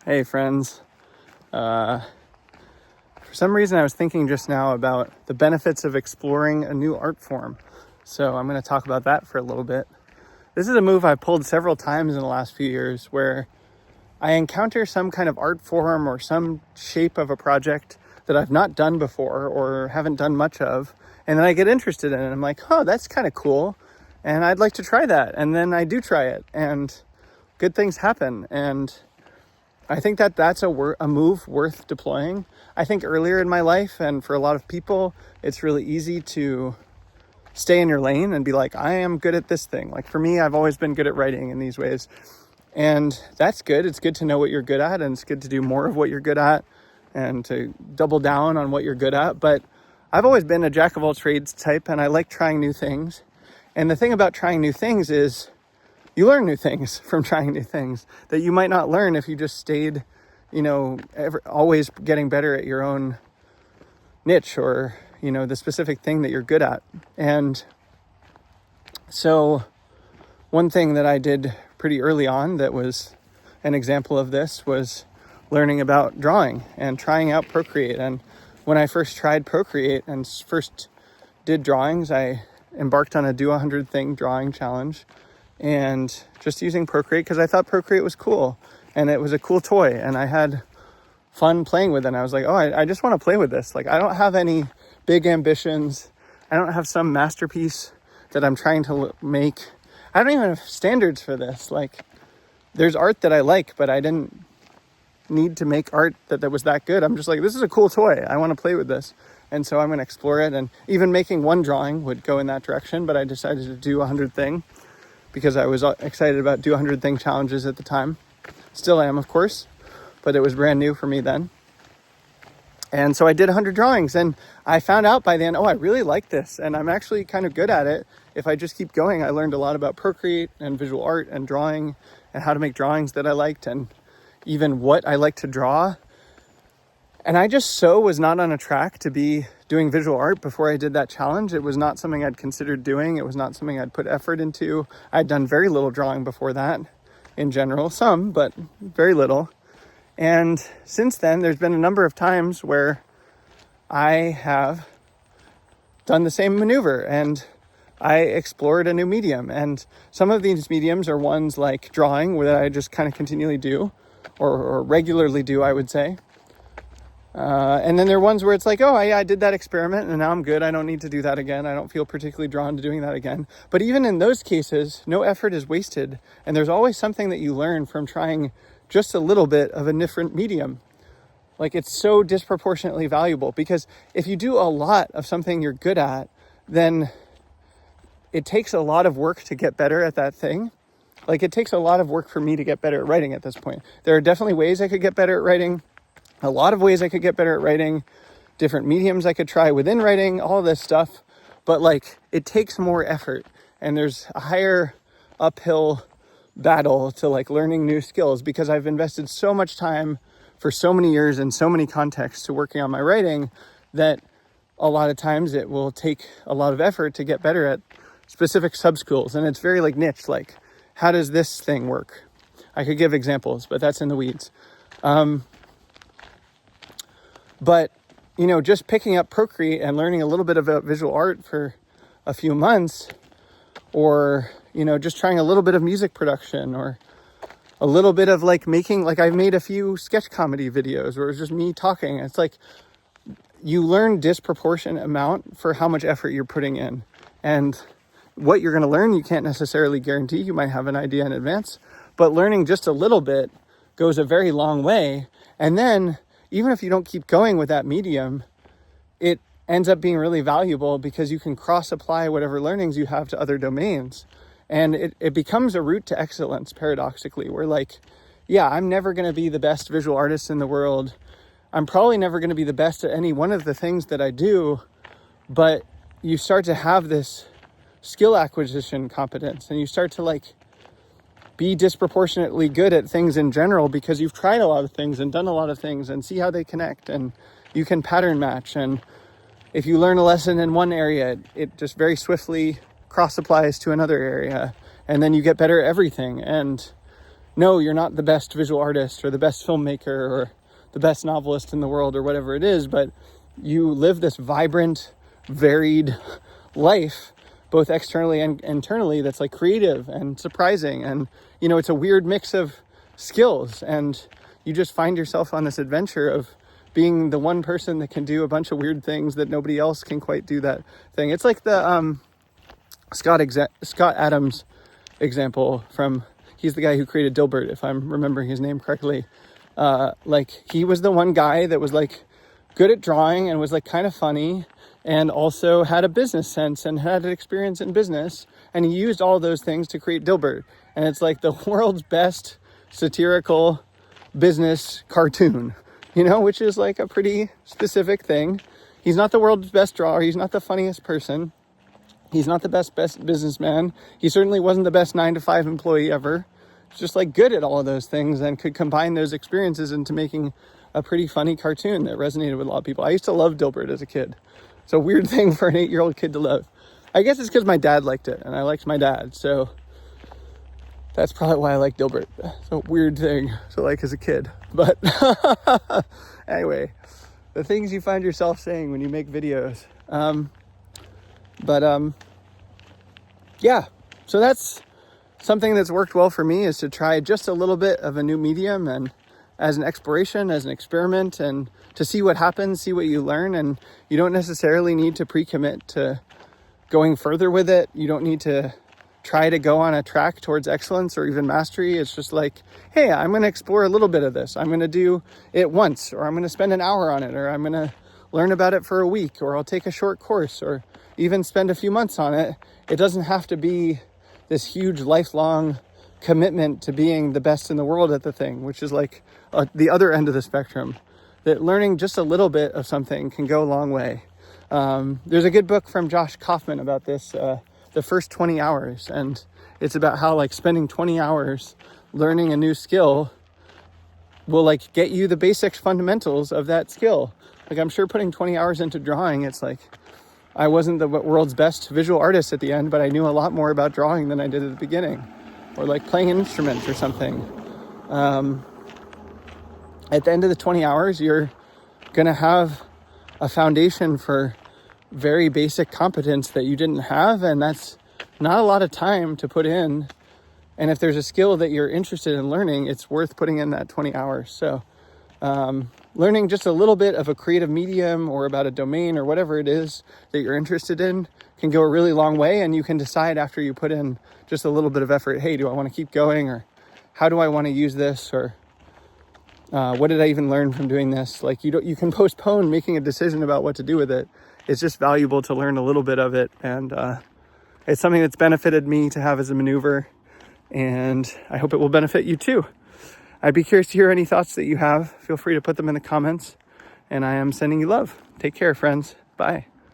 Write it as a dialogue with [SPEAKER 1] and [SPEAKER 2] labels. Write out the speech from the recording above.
[SPEAKER 1] Hey friends, for some reason I was thinking just now about the benefits of exploring a new art form. So I'm going to talk about that for a little bit. This is a move I've pulled several times in the last few years where I encounter some kind of art form or some shape of a project that I've not done before or haven't done much of. And then I get interested in it. I'm like, oh, that's kind of cool. And I'd like to try that. And then I do try it and good things happen. And I think that that's a move worth deploying. I think earlier in my life and for a lot of people, it's really easy to stay in your lane and be like, I am good at this thing. Like for me, I've always been good at writing in these ways. And that's good. It's good to know what you're good at, and it's good to do more of what you're good at and to double down on what you're good at. But I've always been a jack of all trades type, and I like trying new things. And the thing about trying new things is you learn new things from trying new things that you might not learn if you just stayed, always getting better at your own niche or, the specific thing that you're good at. And so one thing that I did pretty early on that was an example of this was learning about drawing and trying out Procreate. And when I first tried Procreate and first did drawings, I embarked on a do 100 thing drawing challenge. And just using Procreate because I thought Procreate was cool and it was a cool toy and I had fun playing with it. And I was like, I just want to play with this. Like, I don't have any big ambitions. I don't have some masterpiece that I'm trying to make. I don't even have standards for this. Like, there's art that I like, but I didn't need to make art that was that good. I'm just like, this is a cool toy. I want to play with this. And so I'm going to explore it. And even making one drawing would go in that direction, but I decided to do 100 thing. Because I was excited about do 100 thing challenges at the time. Still am, of course, but it was brand new for me then. And so I did 100 drawings and I found out by the end, I really like this and I'm actually kind of good at it. If I just keep going, I learned a lot about Procreate and visual art and drawing and how to make drawings that I liked and even what I like to draw. And I just was not on a track to be doing visual art before I did that challenge. It was not something I'd considered doing. It was not something I'd put effort into. I'd done very little drawing before that in general, some, but very little. And since then, there's been a number of times where I have done the same maneuver and I explored a new medium. And some of these mediums are ones like drawing, where I just kind of continually do or regularly do, I would say. And then there are ones where it's like, I did that experiment and now I'm good. I don't need to do that again. I don't feel particularly drawn to doing that again. But even in those cases, no effort is wasted. And there's always something that you learn from trying just a little bit of a different medium. Like, it's so disproportionately valuable because if you do a lot of something you're good at, then it takes a lot of work to get better at that thing. Like, it takes a lot of work for me to get better at writing at this point. There are definitely ways I could get better at writing. A lot of ways I could get better at writing, different mediums I could try within writing, all this stuff. But it takes more effort and there's a higher uphill battle to learning new skills because I've invested so much time for so many years in so many contexts to working on my writing that a lot of times it will take a lot of effort to get better at specific sub-skills. And it's very niche, how does this thing work? I could give examples, but that's in the weeds. But, just picking up Procreate and learning a little bit about visual art for a few months or, just trying a little bit of music production or a little bit of making, I've made a few sketch comedy videos where it's just me talking. It's you learn disproportionate amount for how much effort you're putting in. And what you're going to learn, you can't necessarily guarantee. You might have an idea in advance, but learning just a little bit goes a very long way. And then even if you don't keep going with that medium, it ends up being really valuable because you can cross-apply whatever learnings you have to other domains. And it becomes a route to excellence, paradoxically, where I'm never going to be the best visual artist in the world. I'm probably never going to be the best at any one of the things that I do, but you start to have this skill acquisition competence and you start to be disproportionately good at things in general because you've tried a lot of things and done a lot of things and see how they connect and you can pattern match. And if you learn a lesson in one area, it just very swiftly cross applies to another area and then you get better at everything. And no, you're not the best visual artist or the best filmmaker or the best novelist in the world or whatever it is, but you live this vibrant, varied life, both externally and internally, that's like creative and surprising. And, it's a weird mix of skills, and you just find yourself on this adventure of being the one person that can do a bunch of weird things that nobody else can quite do that thing. It's like the Scott Adams example he's the guy who created Dilbert, if I'm remembering his name correctly. He was the one guy that was like good at drawing and was like kind of funny, and also had a business sense and had an experience in business, and he used all those things to create Dilbert. And it's like the world's best satirical business cartoon, which is like a pretty specific thing. He's not the world's best drawer. He's not the funniest person. He's not the best businessman. He certainly wasn't the best 9-to-5 employee ever. He's just like good at all of those things and could combine those experiences into making a pretty funny cartoon that resonated with a lot of people. I used to love Dilbert as a kid. It's a weird thing for an 8-year-old kid to love. I guess it's because my dad liked it and I liked my dad. So that's probably why I like Dilbert. It's a weird thing to like as a kid. But anyway, the things you find yourself saying when you make videos. Yeah, so that's something that's worked well for me, is to try just a little bit of a new medium and as an exploration, as an experiment, and to see what happens, see what you learn. And you don't necessarily need to pre-commit to going further with it. You don't need to try to go on a track towards excellence or even mastery. It's just like, hey, I'm going to explore a little bit of this. I'm going to do it once, or I'm going to spend an hour on it, or I'm going to learn about it for a week, or I'll take a short course, or even spend a few months on it. It doesn't have to be this huge lifelong commitment to being the best in the world at the thing, which is like the other end of the spectrum. That learning just a little bit of something can go a long way. There's a good book from Josh Kaufman about this, The First 20 Hours. And it's about how like spending 20 hours learning a new skill will like get you the basic fundamentals of that skill. Like I'm sure putting 20 hours into drawing, it's like, I wasn't the world's best visual artist at the end, but I knew a lot more about drawing than I did at the beginning. Or like playing an instrument or something. At the end of the 20 hours, you're going to have a foundation for very basic competence that you didn't have. And that's not a lot of time to put in. And if there's a skill that you're interested in learning, it's worth putting in that 20 hours. So learning just a little bit of a creative medium or about a domain or whatever it is that you're interested in can go a really long way. And you can decide after you put in just a little bit of effort, hey, do I want to keep going? Or how do I want to use this? Or what did I even learn from doing this? Like you can postpone making a decision about what to do with it. It's just valuable to learn a little bit of it. And it's something that's benefited me to have as a maneuver. And I hope it will benefit you too. I'd be curious to hear any thoughts that you have. Feel free to put them in the comments. And I am sending you love. Take care, friends. Bye.